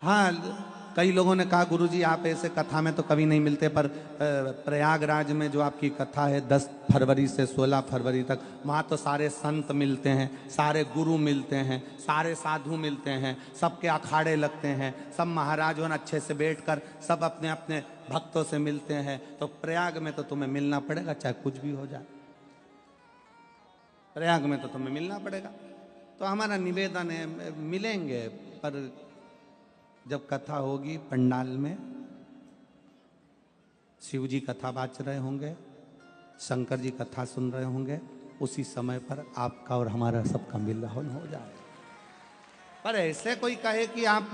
[SPEAKER 1] हाँ, कई लोगों ने कहा गुरुजी आप ऐसे कथा में तो कभी नहीं मिलते, पर प्रयागराज में जो आपकी कथा है 10 फरवरी से 16 फरवरी तक, वहाँ तो सारे संत मिलते हैं, सारे गुरु मिलते हैं, सारे साधु मिलते हैं, सबके अखाड़े लगते हैं, सब महाराज होना अच्छे से बैठकर सब अपने अपने भक्तों से मिलते हैं। तो प्रयाग में तो तुम्हें मिलना पड़ेगा, चाहे कुछ भी हो जाए। प्रयाग में तो तुम्हें मिलना पड़ेगा। तो हमारा निवेदन है, मिलेंगे, पर जब कथा होगी पंडाल में, शिव जी कथा बाच रहे होंगे, शंकर जी कथा सुन रहे होंगे, उसी समय पर आपका और हमारा सबका मिलन हो जाए। पर ऐसे कोई कहे कि आप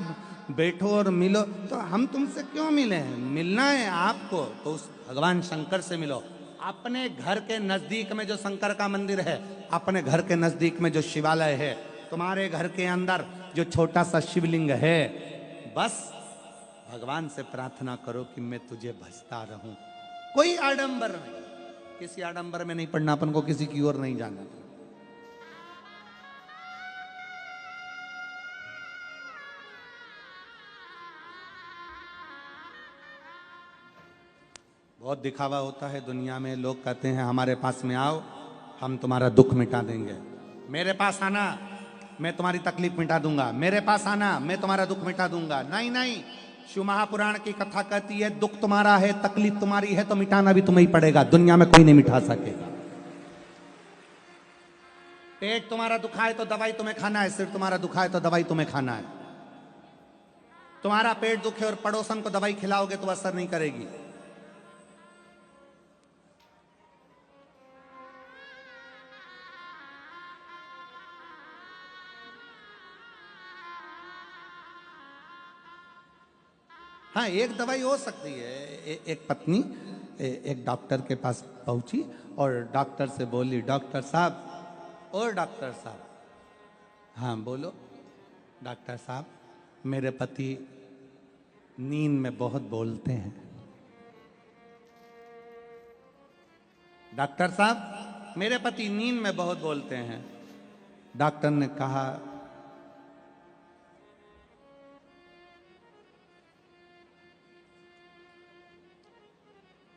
[SPEAKER 1] बैठो और मिलो, तो हम तुमसे क्यों मिले? मिलना है आपको तो उस भगवान शंकर से मिलो। अपने घर के नजदीक में जो शंकर का मंदिर है, अपने घर के नजदीक में जो शिवालय है, तुम्हारे घर के अंदर जो छोटा सा शिवलिंग है, बस भगवान से प्रार्थना करो कि मैं तुझे भजता रहूं। कोई आडंबर नहीं, किसी आडंबर में नहीं पड़ना, अपन को किसी की ओर नहीं जाना। बहुत दिखावा होता है दुनिया में। लोग कहते हैं हमारे पास में आओ, हम तुम्हारा दुख मिटा देंगे। मेरे पास आना, मैं तुम्हारी तकलीफ मिटा दूंगा। मेरे पास आना, मैं तुम्हारा दुख मिटा दूंगा। नहीं नहीं, शिव महापुराण की कथा कहती है दुख तुम्हारा है, तकलीफ तुम्हारी है, तो मिटाना भी तुम्हें ही पड़ेगा। दुनिया में कोई नहीं मिटा सकेगा। पेट तुम्हारा दुखा है तो दवाई तुम्हें खाना है, सिर तुम्हारा दुखा है तो दवाई तुम्हें खाना है। तुम्हारा पेट दुखे और पड़ोसन को दवाई खिलाओगे तो असर नहीं करेगी। हाँ, एक दवाई हो सकती है। एक पत्नी एक डॉक्टर के पास पहुंची और डॉक्टर से बोली, डॉक्टर साहब, और डॉक्टर साहब। हाँ बोलो। डॉक्टर साहब, मेरे पति नींद में बहुत बोलते हैं। डॉक्टर साहब, मेरे पति नींद में बहुत बोलते हैं। डॉक्टर ने कहा,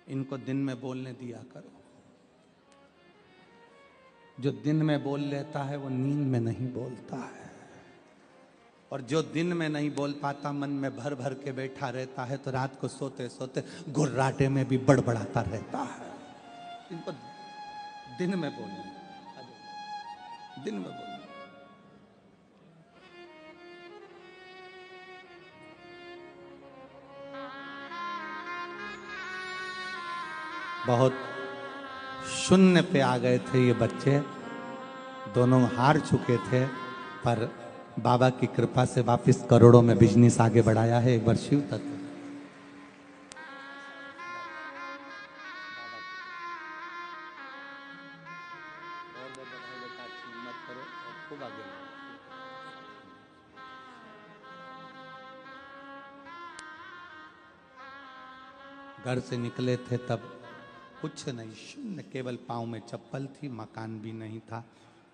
[SPEAKER 1] इनको दिन में बोलने दिया करो। जो दिन में बोल लेता है वो नींद में नहीं बोलता है। और जो दिन में नहीं बोल पाता, मन में भर भर के बैठा रहता है, तो रात को सोते सोते गुर्राटे में भी बड़बड़ाता रहता है। इनको दिन में बोलना, दिन में बोलना। बहुत शून्य पे आ गए थे ये बच्चे, दोनों हार चुके थे, पर बाबा की कृपा से वापस करोड़ों में बिजनेस आगे बढ़ाया है। एक बार शिव तत्व। घर से निकले थे तब कुछ नहीं, शून्य, केवल पाँव में चप्पल थी, मकान भी नहीं था,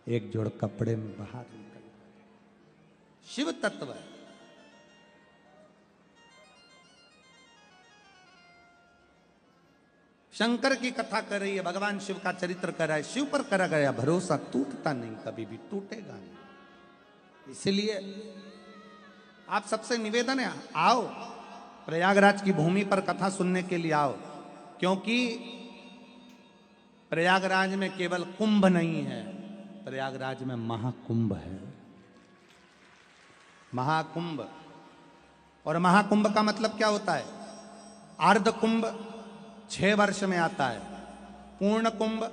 [SPEAKER 1] एक जोड़ कपड़े में बाहर निकल। शिव तत्व है। शंकर की कथा कर रही है, भगवान शिव का चरित्र कर रहा है, शिव पर करा गया भरोसा टूटता नहीं, कभी भी टूटेगा नहीं। इसलिए आप सबसे निवेदन है, आओ प्रयागराज की भूमि पर कथा सुनने के लिए आओ, क्योंकि प्रयागराज में केवल कुंभ नहीं है, प्रयागराज में महाकुंभ है। महाकुंभ, और महाकुंभ का मतलब क्या होता है? अर्ध कुंभ 6 वर्ष में आता है, पूर्ण कुंभ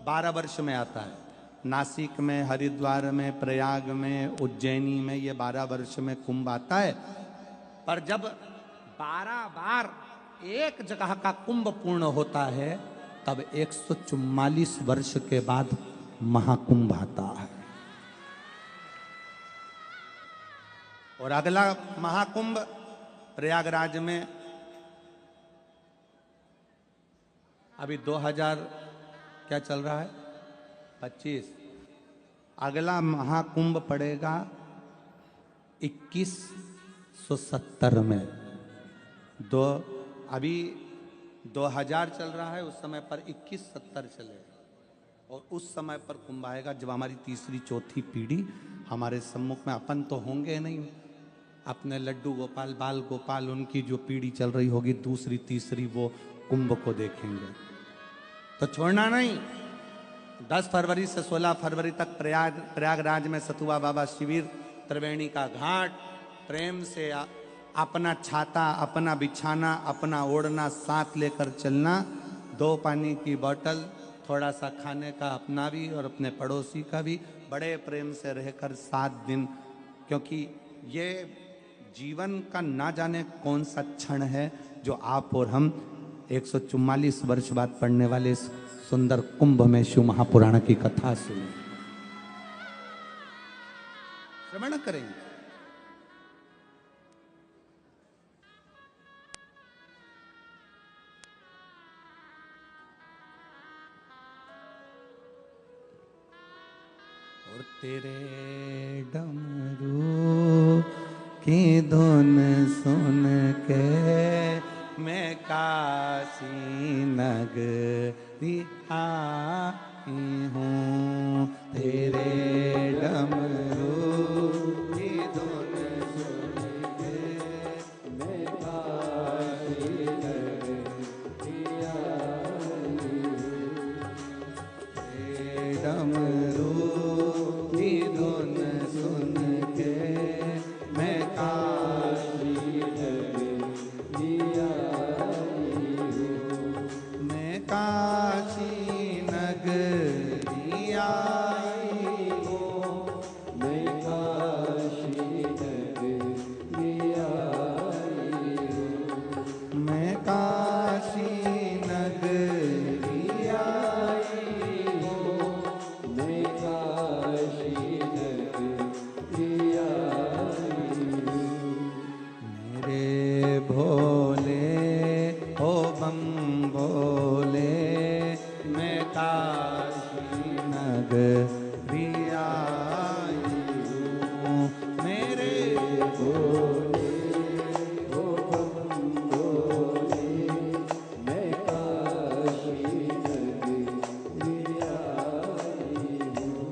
[SPEAKER 1] 12 वर्ष में आता है। नासिक में, हरिद्वार में, प्रयाग में, उज्जैनी में ये 12 वर्ष में कुंभ आता है। पर जब 12 बार एक जगह का कुंभ पूर्ण होता है, तब 144 वर्ष के बाद महाकुंभ आता है। और अगला महाकुंभ प्रयागराज में अभी 2000 क्या चल रहा है, 25। अगला महाकुंभ पड़ेगा 2170 में। अभी 2000 चल रहा है, उस समय पर 2170 चलेगा, और उस समय पर कुंभ आएगा जब हमारी तीसरी चौथी पीढ़ी हमारे सम्मुख में, अपन तो होंगे नहीं, अपने लड्डू गोपाल, बाल गोपाल, उनकी जो पीढ़ी चल रही होगी दूसरी तीसरी, वो कुंभ को देखेंगे। तो छोड़ना नहीं। 10 फरवरी से 16 फरवरी तक प्रयागराज में सतुआ बाबा शिविर, त्रिवेणी का घाट, प्रेम से अपना छाता, अपना बिछाना, अपना ओढ़ना साथ लेकर चलना, 2 पानी की बोतल, थोड़ा सा खाने का अपना भी और अपने पड़ोसी का भी, बड़े प्रेम से रहकर 7 दिन, क्योंकि ये जीवन का ना जाने कौन सा क्षण है जो आप और हम 144 वर्ष बाद पढ़ने वाले इस सुंदर कुंभ में शिव महापुराण की कथा सुने, श्रवण करेंगे। और तेरे डमरू की धुन सुन के मैं काशी नगरी आई हूँ, तेरे डमरू की धुन सुन के मैं काशी नगरी आई हूँ, तेरे डमरू की धुन सुन के मैं काशी नगरी आई हूँ, मैं काशी नगरी आई हूँ, मैं काशी नगरी आई हूँ, मैं काशी नगरी आई हूँ, मैं काशी नगरी आई हूँ। मेरे भोले हो बम भोले, मैं काशी नगरी आई हूँ, मेरे भोले हो बम भोले, मैं काशी नगरी आई हूँ।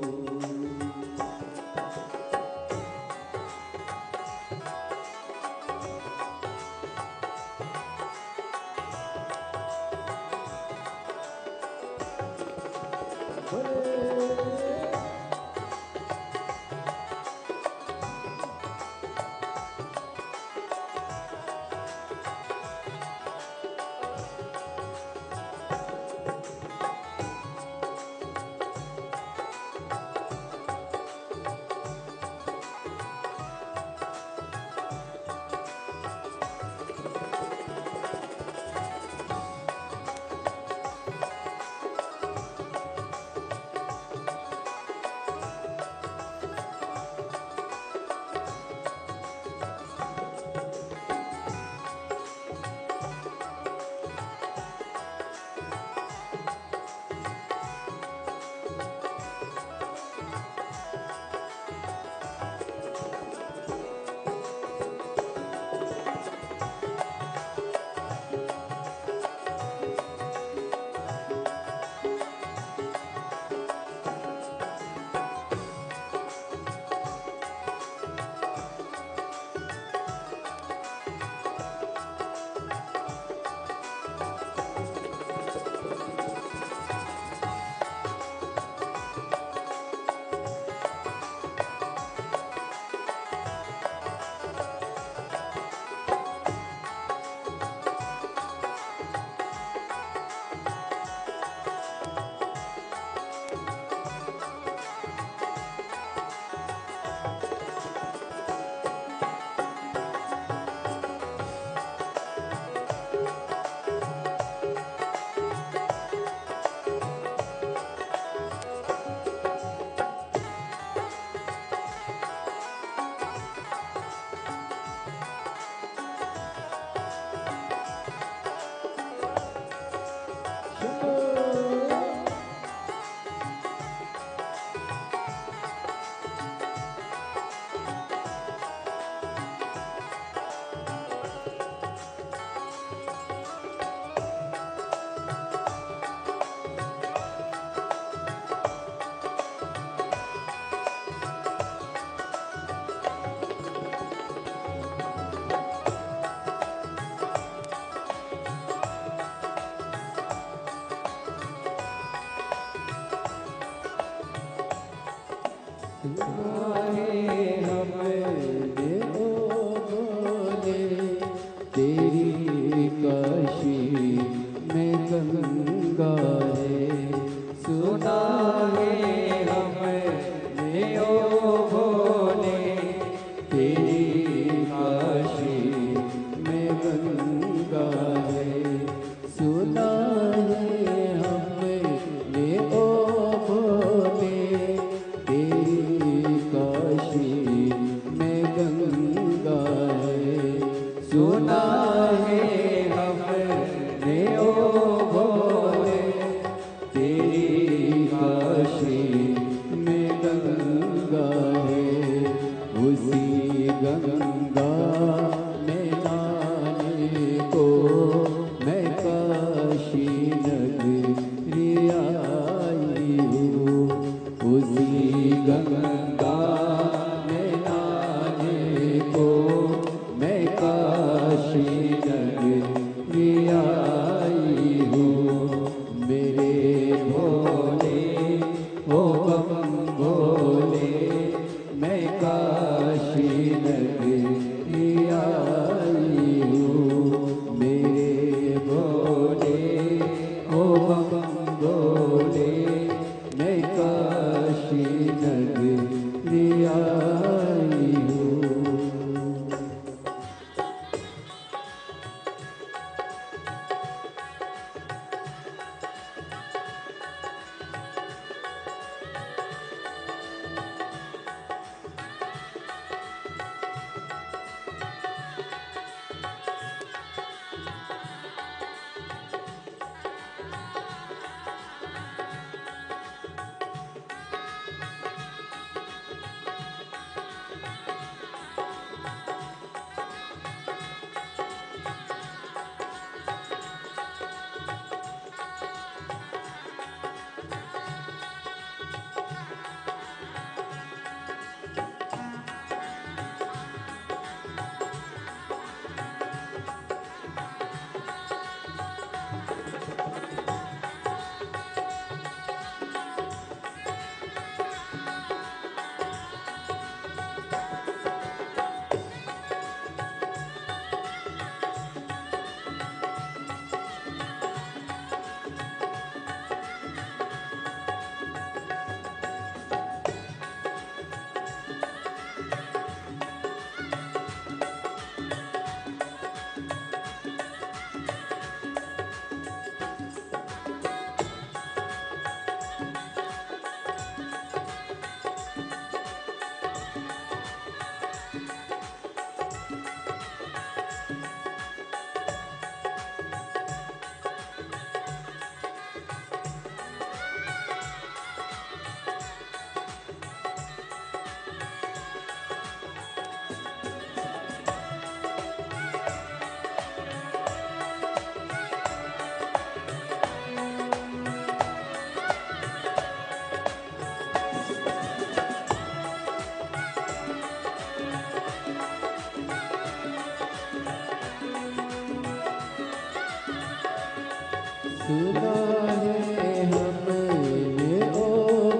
[SPEAKER 2] सुना है हमने ओ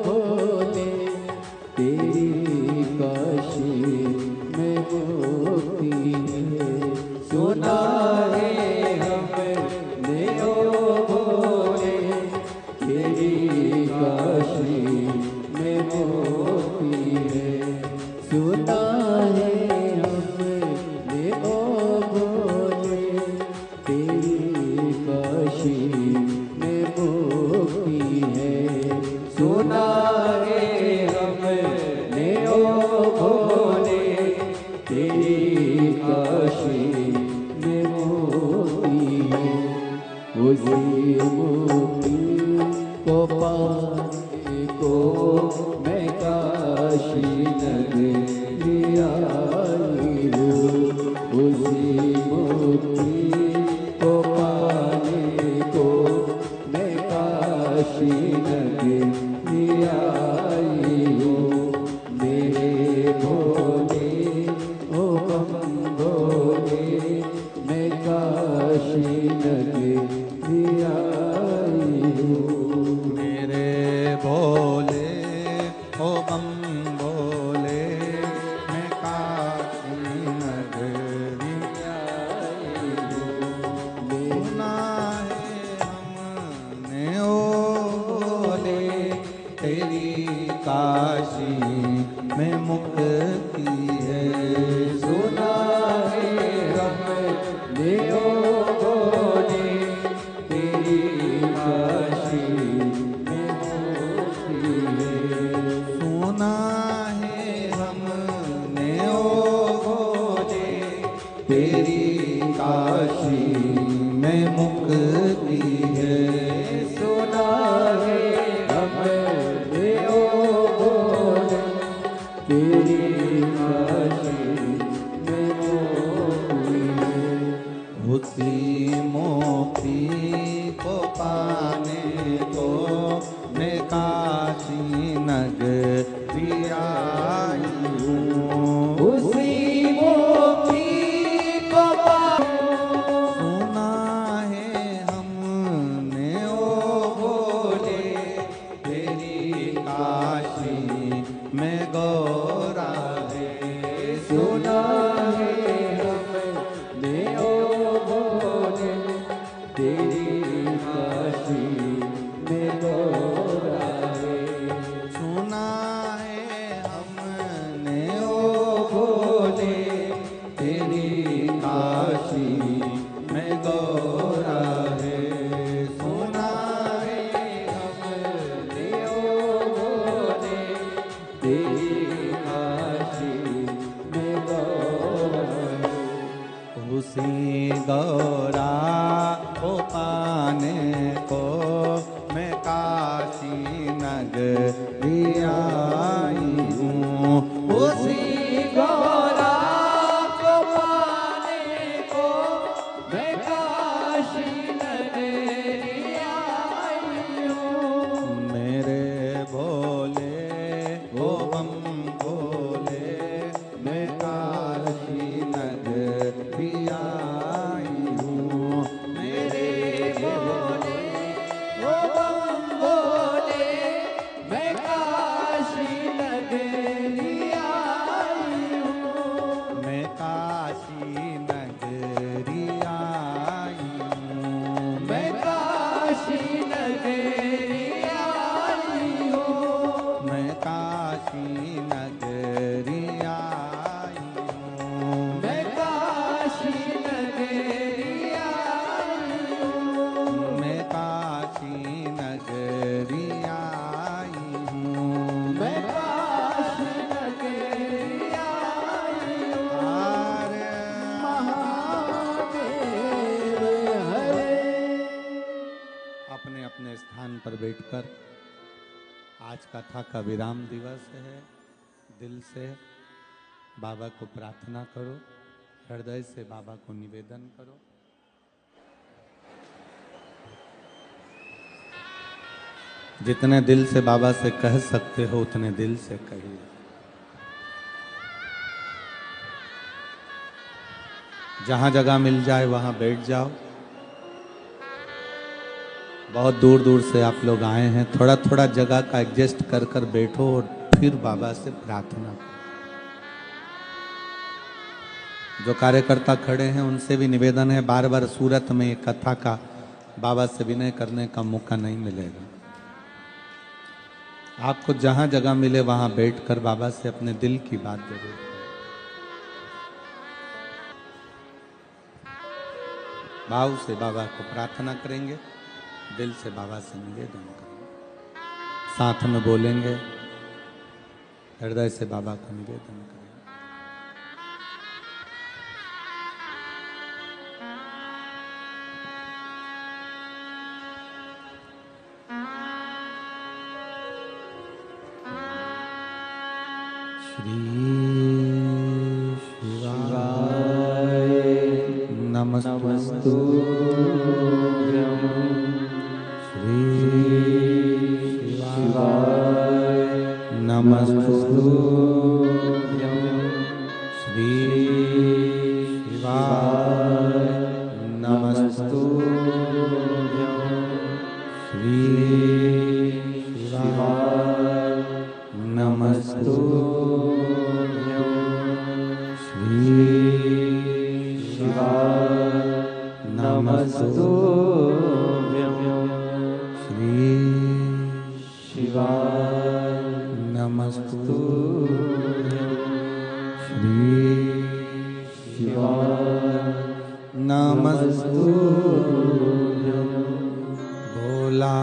[SPEAKER 2] भोले तेरी काशी में मुक्ति है। सुना है हमने ओ भोले तेरी काशी में मुक्ति है। सुना है हमने ओ भोले तेरी काशी में मुक्ति है। सुना है हमने ओ भोले तेरी काशी में मुक्ति है। उसी मुक्ति को पाने को मैं काशी नगरी आई हूँ। उसी मुक्ति को पाने को मैं काशी नगरी आई हूँ। मेरे भोले ओ बम भोले मैं काशी नगरी आई हूँ।
[SPEAKER 1] मेरे भोले ओ बम भोले मैं काशी नगरी
[SPEAKER 2] आई हूँ।
[SPEAKER 1] सुना है हमने ओ भोले तेरी काशी में मुक्ति है।
[SPEAKER 2] सुना है हमने ओ भोले तेरी काशी में मुक्ति है।
[SPEAKER 1] सुना है हमने ओ भोले तेरी काशी में मुक्ति है।
[SPEAKER 2] सुना है हमने ओ भोले तेरी काशी में मुक्ति है।
[SPEAKER 1] उसी मोक्ति को पाने को मैं काशी नगरी आई हूँ।
[SPEAKER 2] उसी मोक्ति को
[SPEAKER 1] सुना है हमने ओ भोले तेरी काशी में गौरा है।
[SPEAKER 2] सुना है हमने ओ भोले तेरी काशी में गौरा है।
[SPEAKER 1] सुना है हमने ओ भोले तेरी काशी में गौरा है। सुना है हमने
[SPEAKER 2] ओ भोले तेरी काशी में गौरा है।
[SPEAKER 1] उसी गौरा को पाने को मैं काशी नगरी आई हूँ।
[SPEAKER 2] उसी गौरा को पाने को मैं काशी नगरी आई हूँ।
[SPEAKER 1] मेरे भोले ओ बम भोले मैं काशी नगरी आई हूँ। मेरे भोले
[SPEAKER 2] ओ बम भोले मैं काशी नगरी आई हूँ।
[SPEAKER 1] मैं काशी नगरी आई हूँ।
[SPEAKER 2] मैं काशी नगरी आई हूँ।
[SPEAKER 1] मैं काशी नगरी आई हूँ।
[SPEAKER 2] मैं काशी नगरी आई हूँ।
[SPEAKER 1] मैं काशी नगरी आई हूँ।
[SPEAKER 2] मैं काशी नगरी आई हूँ।
[SPEAKER 1] हरे
[SPEAKER 2] महादेव हरे।
[SPEAKER 1] अपने अपने स्थान पर बैठकर आज कथा का विराम दिवस है। दिल से बाबा को प्रार्थना करो, हृदय से बाबा को निवेदन करो। जितने दिल से बाबा से कह सकते हो उतने दिल से कहिए। जहां जगह मिल जाए वहां बैठ जाओ। बहुत दूर दूर से आप लोग आए हैं, थोड़ा थोड़ा जगह का एडजस्ट कर कर बैठो और फिर बाबा से प्रार्थना करो। जो कार्यकर्ता खड़े हैं उनसे भी निवेदन है, बार बार सूरत में ये कथा का बाबा से विनय करने का मौका नहीं मिलेगा। आपको जहां जगह मिले वहां बैठकर बाबा से अपने दिल की बात जरूर करें। भाव से बाबा को प्रार्थना करेंगे, दिल से बाबा से निवेदन करेंगे, साथ में बोलेंगे, हृदय से बाबा को निवेदन करेंगे। श्री शिवाय नमस्तु श्री शिवाय नमस्तु श्री शिवाय नमस्तु श्री शिवाय नमस्तु श्री शिवाय नमस्तु श्री शिवाय नमस्तु श्री शिवाय नमस्तु भोला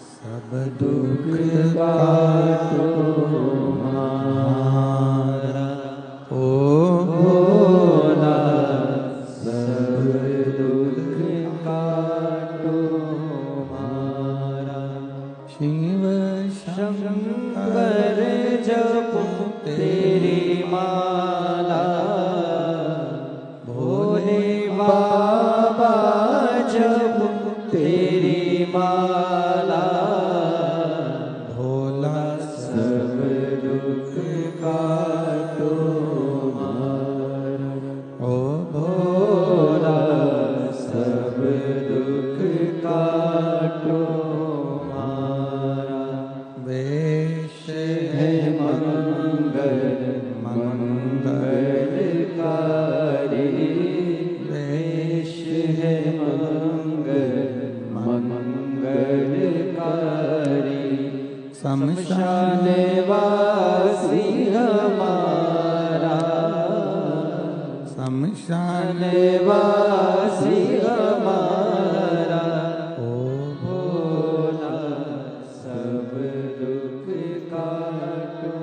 [SPEAKER 1] सब दुख काटो हमारा, ओ भोला सब दुख काटो हमारा। शिव शंकर जपो तेरी माला, भोले बाबा जपो तेरी माला, भोला सब दुख काटो हमारा, ओ भोला सब दुख काटो हमारा। वेश है मंगल मंगलकारी, वेश है मंगल मंगलकारी, शमशान वासी हमारा, शमशान वासी हमारा, ओ भोला सब दुख काटो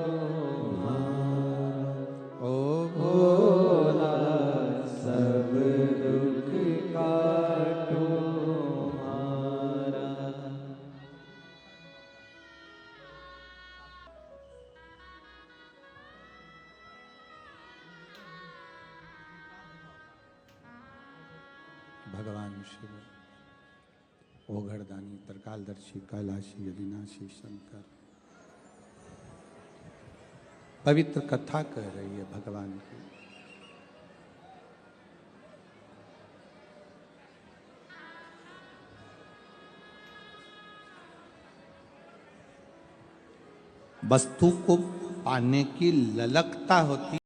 [SPEAKER 1] हमारा, ओ भोला सब दुख काटो हमारा। भगवान शिव, ओघड़दानी, त्रिकालदर्शी, कैलाशी, अविनाशी शंकर पवित्र कथा कह रही है भगवान की। वस्तु को पाने की ललकता होती